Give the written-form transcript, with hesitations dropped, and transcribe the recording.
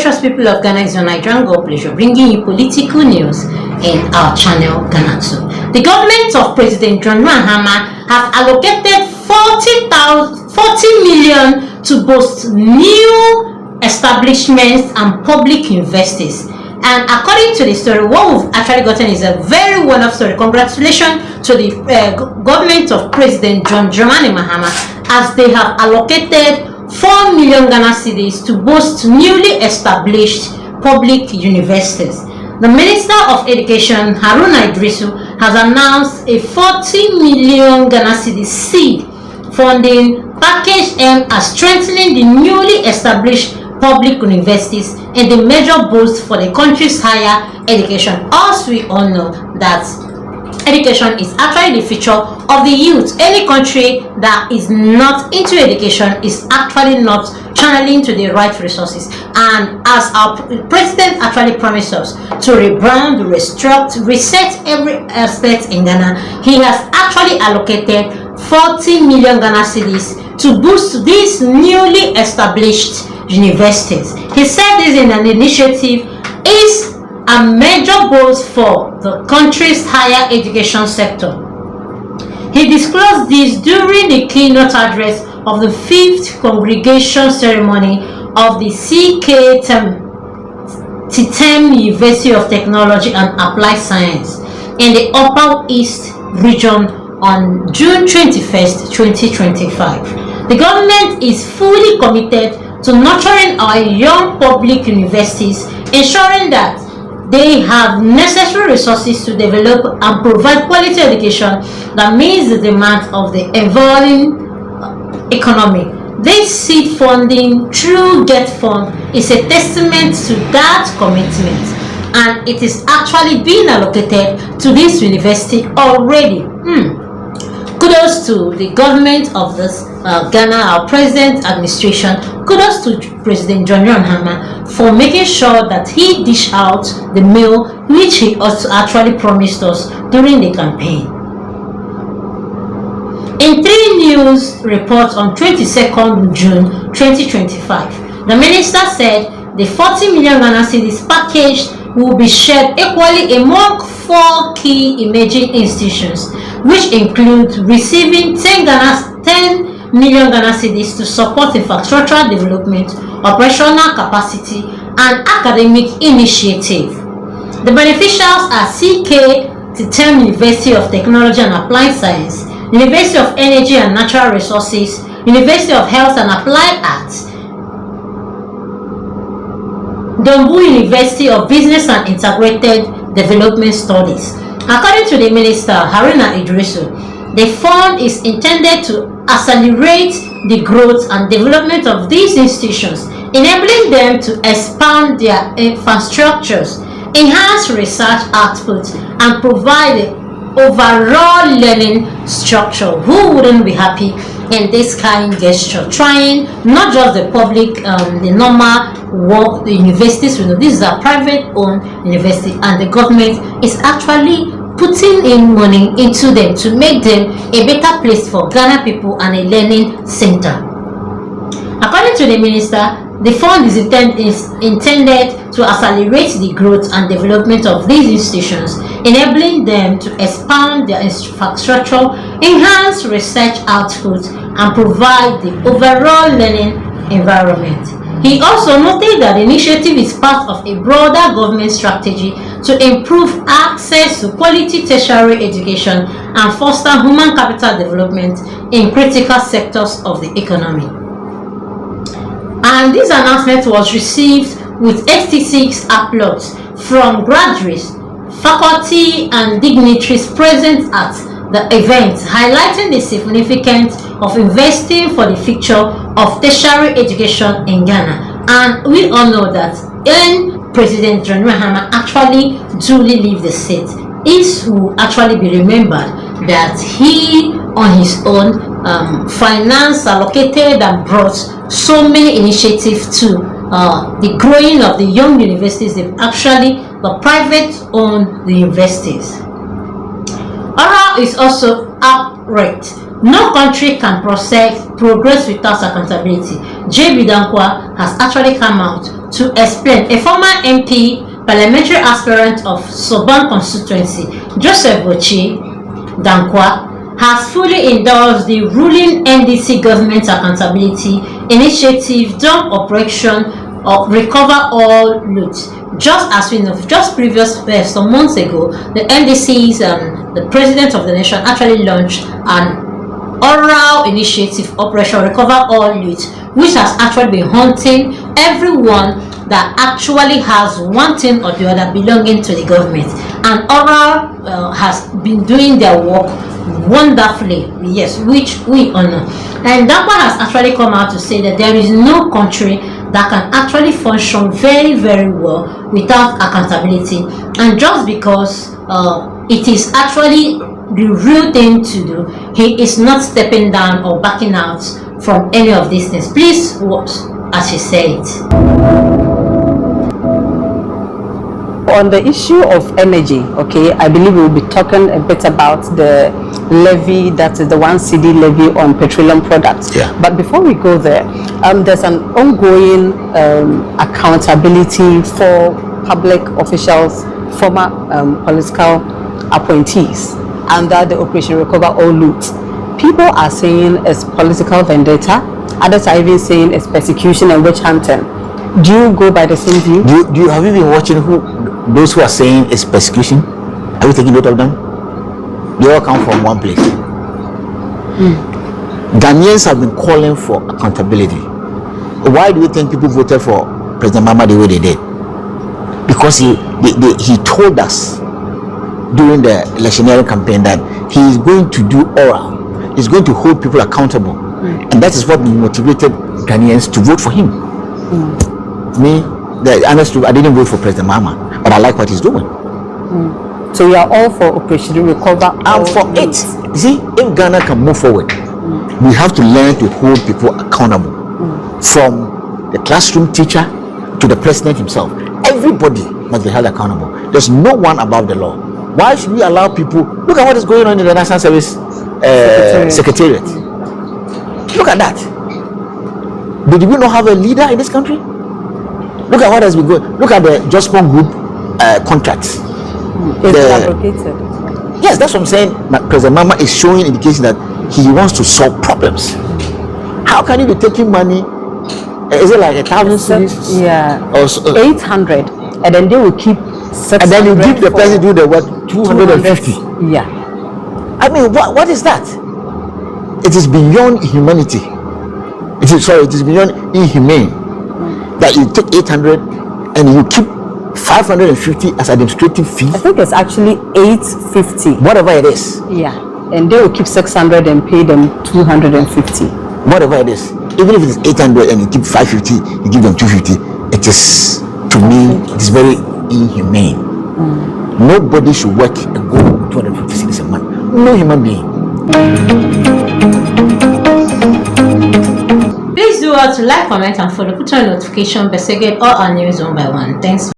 precious people of Ghana, it's your Nigerian God pleasure bringing you political news in our channel Ghanatube. The government of President Mahama have allocated 40 million to boost new establishments and public universities. And according to the story, what we've actually gotten is a very one-off story. Congratulations to the government of President Mahama, as they have allocated 4 million Ghana cedis to boost newly established public universities. The Minister of Education, Haruna Idrisu, has announced a 40 million Ghana cedis seed funding package aimed at strengthening the newly established public universities and the major boost for the country's higher education. As we all know that education is actually the future of the youth. Any country that is not into education is actually not channeling to the right resources. And as our president actually promised us to rebrand, restructure, reset every aspect in Ghana, he has actually allocated 40 million Ghana cedis to boost these newly established universities. He said this in an initiative is a major boost for the country's higher education sector. He disclosed this during the keynote address of the 5th congregation ceremony of the Titem University of Technology and Applied Science in the Upper East region on June 21st, 2025. The government is fully committed to nurturing our young public universities, ensuring that they have necessary resources to develop and provide quality education that meets the demands of the evolving economy. This seed funding through Gov't is a testament to that commitment, and it is actually being allocated to this university already. Kudos to the government of this Ghana, our president administration. Kudos to President Mahama for making sure that he dish out the meal which he also actually promised us during the campaign. In 3 news reports on 22nd June 2025, the minister said the 40 million Ghana cedis package will be shared equally among 4 key emerging institutions, which include receiving 10 million Ghana cedis to support infrastructural development, operational capacity, and academic initiative. The beneficiaries are Titem University of Technology and Applied Science, University of Energy and Natural Resources, University of Health and Applied Arts, Dombu University of Business and Integrated Development Studies. According to the minister, Haruna Idrisu, the fund is intended to accelerate the growth and development of these institutions, enabling them to expand their infrastructures, enhance research output, and provide overall learning structure. Who wouldn't be happy in this kind of gesture? Trying not just the public, the normal work, the universities. You know, this is a private-owned university, and the government is actually putting in money into them to make them a better place for Ghana people and a learning center. According to the minister, the fund is intended to accelerate the growth and development of these institutions, enabling them to expand their infrastructure, enhance research output, and provide the overall learning environment. He also noted that the initiative is part of a broader government strategy to improve access to quality tertiary education and foster human capital development in critical sectors of the economy. And this announcement was received with ecstatic applause from graduates, faculty, and dignitaries present at the event, highlighting the significance of investing for the future of tertiary education in Ghana. And we all know that when President Mahama actually duly leave the seat, it will actually be remembered that he on his own finance, allocated, and brought so many initiatives to the growing of the young universities. They've actually the private owned the universities. Oral is also outright. No country can progress without accountability. JB Dankwa has actually come out to explain. A former MP, parliamentary aspirant of Soban constituency, Joseph Bochi Dankwa, has fully endorsed the ruling NDC government accountability initiative dump operation of recover all loot. Just as we know, just some months ago, the NDC's the president of the nation actually launched an oral initiative, Operation Recover All Loot, which has actually been hunting everyone that actually has one thing or the other belonging to the government. And oral has been doing their work wonderfully, yes, which we honor. And Dankwa has actually come out to say that there is no country that can actually function very, very well without accountability. And just because it is actually the real thing to do, he is not stepping down or backing out from any of these things. Please watch as he said it. On the issue of energy, okay, I believe we'll be talking a bit about the levy, that is the 1 cedi levy on petroleum products. Yeah. But before we go there, there's an ongoing accountability for public officials, former political appointees under the Operation Recover All Loot. People are saying it's political vendetta, others are even saying it's persecution and witch hunting. Do you go by the same view? Have you been watching those who are saying it's persecution? Have you taken note of them? They all come from one place. Ghanaians have been calling for accountability. Why do you think people voted for President Mahama the way they did? Because he told us during the electioneering campaign that he is going to do oral. He's going to hold people accountable. And that is what motivated Ghanaians to vote for him. Me, honestly, I didn't vote for President Mahama, but I like what he's doing. So you are all for Operation Recover? I'm for it. See, if Ghana can move forward, we have to learn to hold people accountable. From the classroom teacher to the president himself. Everybody must be held accountable. There's no one above the law. Why should we allow people? Look at what is going on in the National Service Secretariat. Look at that. Did we not have a leader in this country? Look at what has been going. Look at the Jospon Group contracts. It's fabricated. Yes, that's what I'm saying. President Mahama is showing indication that he wants to solve problems. How can you be taking money? Is it like 1,000 cities? Yeah. Or 800, and then they will keep 600. And then you give the person do the what? 250. Yeah. I mean, what is that? It is beyond humanity. It is beyond inhumane that you take 800 and you keep 550 as administrative fee. I think it's actually 850. Whatever it is. Yeah. And they will keep 600 and pay them 250. Whatever it is. Even if it is 800 and you keep 550, you give them 250. It is, to me, it is very inhumane. Nobody should work and go 250 cedis a month. No human being. Please do all to like, comment, and follow. Put on notification bell so get all our news one by one. Thanks.